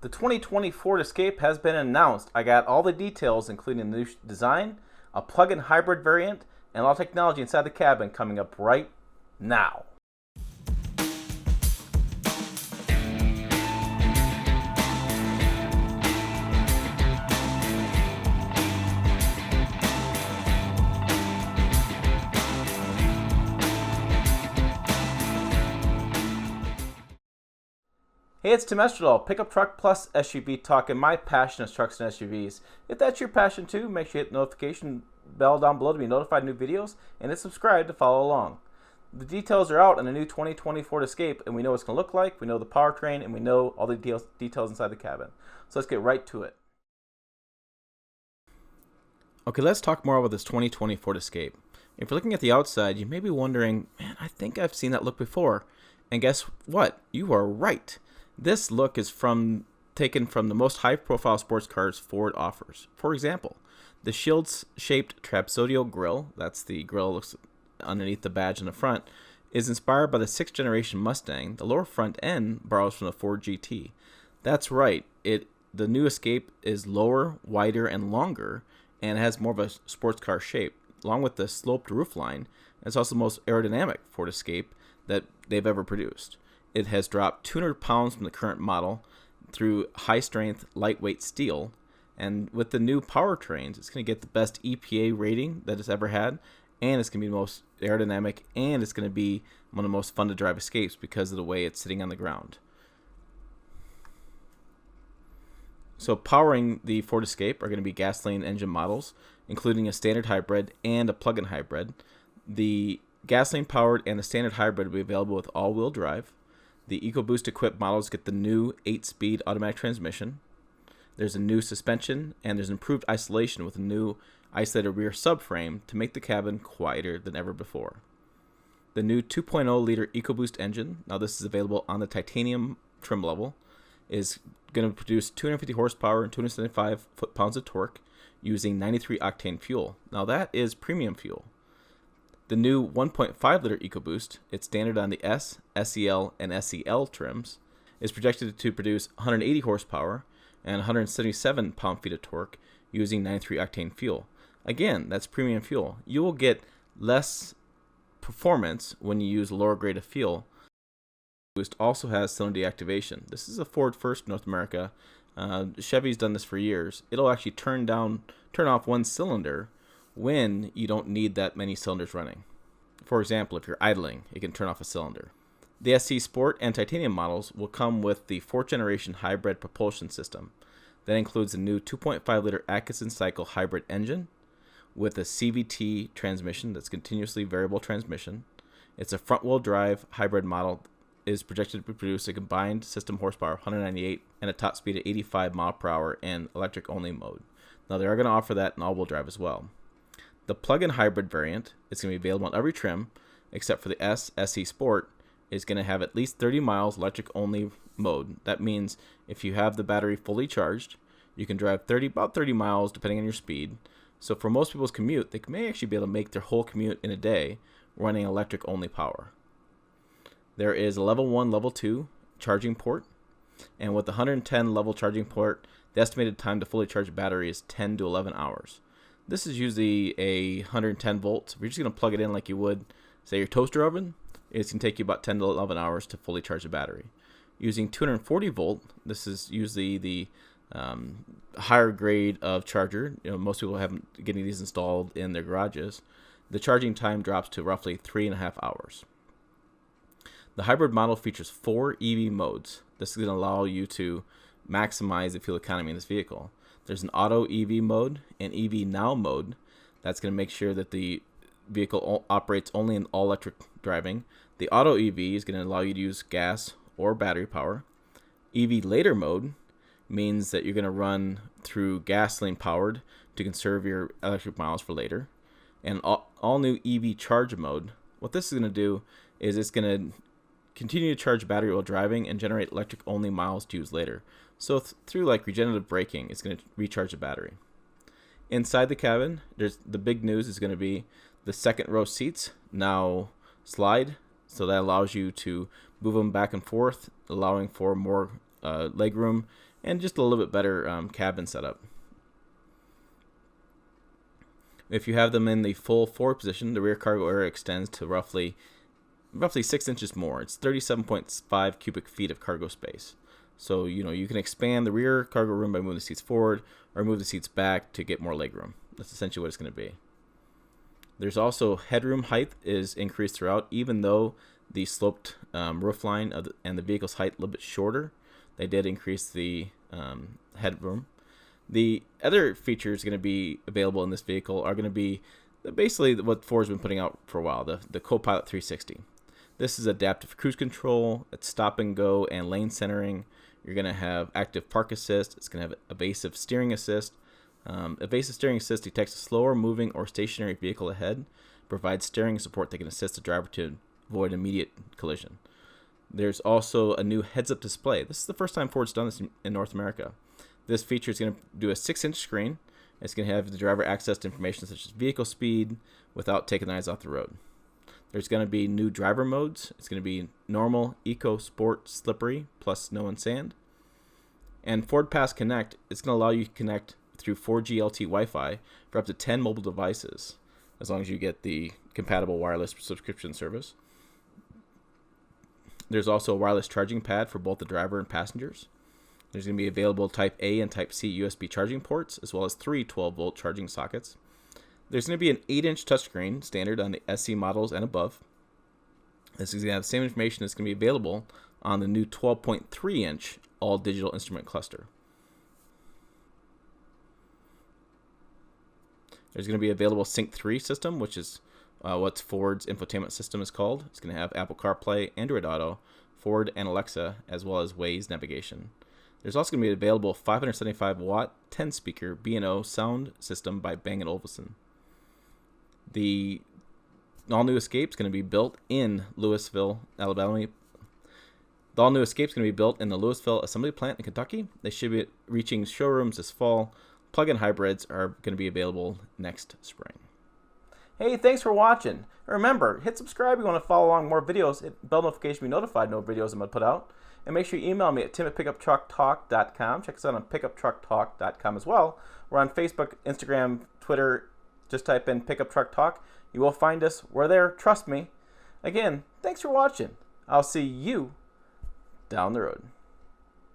The 2020 Ford Escape has been announced. I got all the details, including the new design, a plug-in hybrid variant, and all technology inside the cabin coming up right now. Hey, it's Tim Esterdahl, Pickup Truck Plus SUV Talk, and my passion is trucks and SUVs. If that's your passion too, make sure you hit the notification bell down below to be notified of new videos, and hit subscribe to follow along. The details are out on the new 2020 Ford Escape, and we know what it's going to look like, we know the powertrain, and we know all the details inside the cabin. So let's get right to it. Okay, let's talk more about this 2020 Ford Escape. If you're looking at the outside, you may be wondering, man, I think I've seen that look before. And guess what? You are right. This look is taken from the most high-profile sports cars Ford offers. For example, the shield-shaped trapezoidal grille, that's the grille that looks underneath the badge in the front, is inspired by the 6th-generation Mustang. The lower front end borrows from the Ford GT. That's right. The new Escape is lower, wider, and longer, and has more of a sports car shape. Along with the sloped roofline, it's also the most aerodynamic Ford Escape that they've ever produced. It has dropped 200 pounds from the current model through high-strength, lightweight steel. And with the new powertrains, it's going to get the best EPA rating that it's ever had. And it's going to be the most aerodynamic. And it's going to be one of the most fun-to-drive Escapes because of the way it's sitting on the ground. So powering the Ford Escape are going to be gasoline engine models, including a standard hybrid and a plug-in hybrid. The gasoline-powered and the standard hybrid will be available with all-wheel drive. The EcoBoost equipped models get the new 8-speed automatic transmission. There's a new suspension, and there's improved isolation with a new isolated rear subframe to make the cabin quieter than ever before. The new 2.0-liter EcoBoost engine, now this is available on the titanium trim level, is going to produce 250 horsepower and 275 foot-pounds of torque using 93 octane fuel. Now that is premium fuel. The new 1.5-liter EcoBoost, it's standard on the S, SEL, and SEL trims, is projected to produce 180 horsepower and 177 pound-feet of torque using 93 octane fuel. Again, that's premium fuel. You will get less performance when you use lower grade of fuel. Boost also has cylinder deactivation. This is a Ford first in North America. Chevy's done this for years. It'll actually turn off one cylinder when you don't need that many cylinders running. For example, if you're idling, it can turn off a cylinder. The SC Sport and Titanium models will come with the 4th generation hybrid propulsion system. That includes a new 2.5-liter Atkinson cycle hybrid engine with a CVT transmission that's continuously variable transmission. It's a front-wheel drive hybrid model, is projected to produce a combined system horsepower of 198 and a top speed of 85 mile per hour in electric-only mode. Now they are going to offer that in all-wheel drive as well. The plug-in hybrid variant is going to be available on every trim except for the SE Sport. Is going to have at least 30 miles electric-only mode. That means if you have the battery fully charged, you can drive about 30 miles depending on your speed. So for most people's commute, they may actually be able to make their whole commute in a day running electric-only power. There is a level 1, level 2 charging port, and with the 110 level charging port, the estimated time to fully charge a battery is 10 to 11 hours. This is usually a 110 volts. If you're just going to plug it in like you would, say, your toaster oven, it's going to take you about 10 to 11 hours to fully charge the battery. Using 240 volt, this is usually the higher grade of charger. Most people haven't getting these installed in their garages. The charging time drops to roughly 3.5 hours. The hybrid model features 4 EV modes. This is going to allow you to maximize the fuel economy in this vehicle. There's an auto EV mode, an EV Now mode. That's going to make sure that the vehicle operates only in all-electric driving. The auto EV is going to allow you to use gas or battery power. EV Later mode means that you're going to run through gasoline powered to conserve your electric miles for later. And all new EV Charge mode, what this is going to do is it's going to continue to charge battery while driving and generate electric-only miles to use later. So through like regenerative braking, it's going to recharge the battery. Inside the cabin, the big news is going to be the second row seats now slide, so that allows you to move them back and forth, allowing for more leg room and just a little bit better cabin setup. If you have them in the full forward position, the rear cargo area extends to roughly 6 inches more. It's 37.5 cubic feet of cargo space. So, you can expand the rear cargo room by moving the seats forward or move the seats back to get more legroom. That's essentially what it's going to be. There's also headroom height is increased throughout, even though the sloped roof line and the vehicle's height a little bit shorter. They did increase the headroom. The other features going to be available in this vehicle are going to be basically what Ford's been putting out for a while, the Copilot 360. This is adaptive cruise control, it's stop and go and lane centering. You're going to have active park assist. It's going to have evasive steering assist. Evasive steering assist detects a slower moving or stationary vehicle ahead, provides steering support that can assist the driver to avoid immediate collision. There's also a new heads-up display. This is the first time Ford's done this in North America. This feature is going to do a 6-inch screen. It's going to have the driver access to information such as vehicle speed without taking the eyes off the road. There's going to be new driver modes. It's going to be normal, eco, sport, slippery, plus snow and sand. And Ford Pass Connect is going to allow you to connect through 4G LTE Wi-Fi for up to 10 mobile devices, as long as you get the compatible wireless subscription service. There's also a wireless charging pad for both the driver and passengers. There's going to be available Type A and Type C USB charging ports, as well as 3 12-volt charging sockets. There's going to be an 8-inch touchscreen standard on the SC models and above. This is going to have the same information that's going to be available on the new 12.3-inch all-digital instrument cluster. There's going to be available Sync 3 system, which is what Ford's infotainment system is called. It's going to have Apple CarPlay, Android Auto, Ford and Alexa, as well as Waze navigation. There's also going to be available 575-watt, 10-speaker B&O sound system by Bang & Olufsen. The all-new Escape is going to be built in Louisville, Alabama. The all-new Escape is going to be built in the Louisville assembly plant in Kentucky. They should be reaching showrooms this fall. Plug-in hybrids are going to be available next spring. Hey, thanks for watching. Remember, hit subscribe if you want to follow along more videos. Hit bell notification to be notified no videos I'm going to put out. And make sure you email me at tim@pickuptrucktalk.com. Check us out on pickuptrucktalk.com as well. We're on Facebook, Instagram, Twitter. Just type in Pickup Truck Talk. You will find us. We're there. Trust me. Again, thanks for watching. I'll see you down the road.